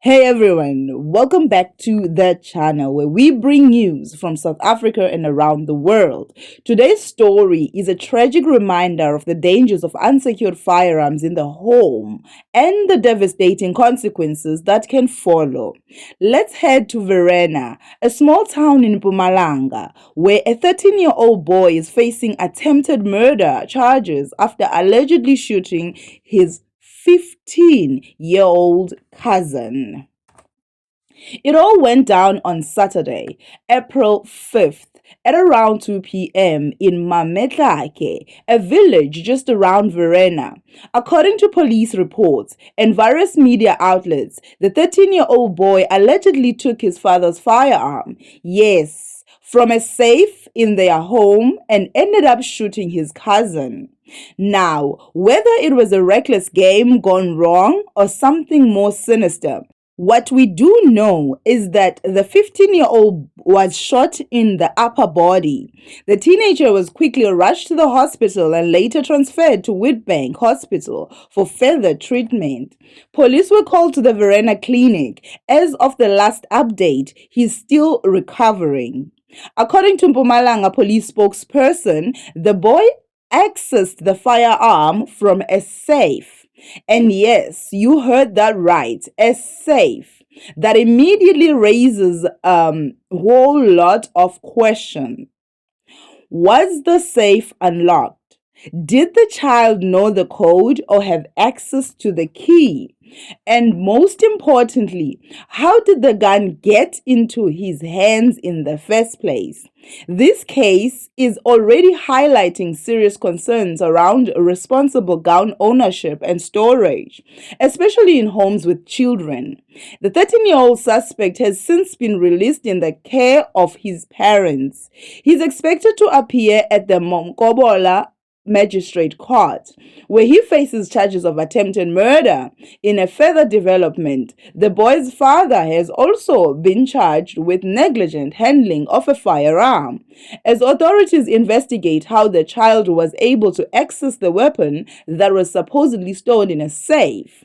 Hey everyone, welcome back to the channel where we bring news from South Africa and around the world. Today's story is a tragic reminder of the dangers of unsecured firearms in the home and the devastating consequences that can follow. Let's head to Verena, a small town in Mpumalanga, where a 13-year-old boy is facing attempted murder charges after allegedly shooting his 15-year-old cousin. It all went down on Saturday, April 5th, at around 2 p.m. in Mametlake, a village just around Verena. According to police reports and various media outlets, the 13-year-old boy allegedly took his father's firearm, yes, from a safe in their home and ended up shooting his cousin. Now, whether it was a reckless game gone wrong or something more sinister, what we do know is that the 15-year-old was shot in the upper body. The teenager was quickly rushed to the hospital and later transferred to Witbank Hospital for further treatment. Police were called to the Verena clinic. As of the last update, he's still recovering. According to Mpumalanga police spokesperson, the boy accessed the firearm from a safe. And yes, you heard that right, a safe. That immediately raises a whole lot of questions. Was the safe unlocked? Did the child know the code or have access to the key? And most importantly, how did the gun get into his hands in the first place? This case is already highlighting serious concerns around responsible gun ownership and storage, especially in homes with children. The 13-year-old suspect has since been released in the care of his parents. He's expected to appear at the Monkobola Magistrate Court, where he faces charges of attempted murder. In a further development, the boy's father has also been charged with negligent handling of a firearm, as authorities investigate how the child was able to access the weapon that was supposedly stored in a safe.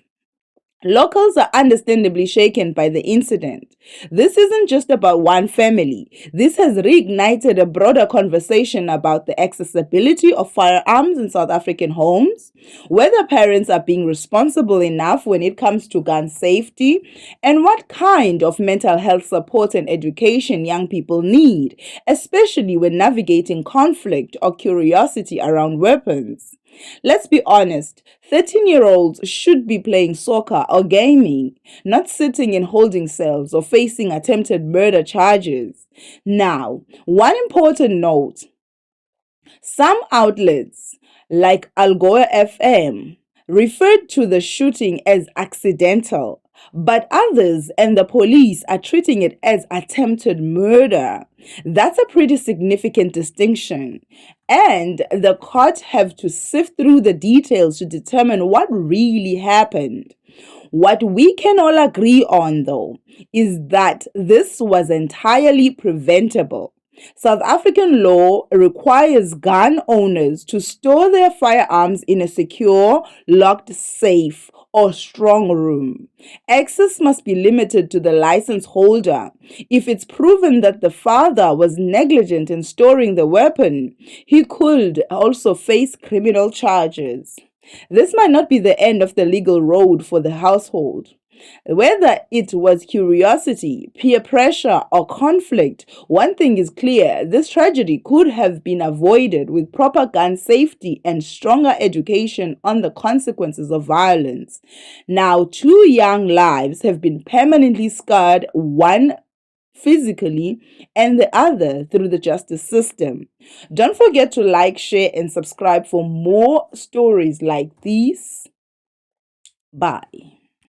Locals are understandably shaken by the incident. This isn't just about one family. This has reignited a broader conversation about the accessibility of firearms in South African homes, whether parents are being responsible enough when it comes to gun safety, and what kind of mental health support and education young people need, especially when navigating conflict or curiosity around weapons. Let's be honest, 13-year-olds should be playing soccer or gaming, not sitting in holding cells or facing attempted murder charges. Now, one important note. Some outlets, like Algoa FM, referred to the shooting as accidental, but others and the police are treating it as attempted murder. That's a pretty significant distinction. And the court have to sift through the details to determine what really happened. What we can all agree on, though, is that this was entirely preventable. South African law requires gun owners to store their firearms in a secure, locked safe or strong room. Access must be limited to the license holder. If it's proven that the father was negligent in storing the weapon, he could also face criminal charges. This might not be the end of the legal road for the household. Whether it was curiosity, peer pressure, or conflict, one thing is clear: this tragedy could have been avoided with proper gun safety and stronger education on the consequences of violence. Now, two young lives have been permanently scarred, one physically and the other through the justice system. Don't forget to like, share, and subscribe for more stories like these. Bye.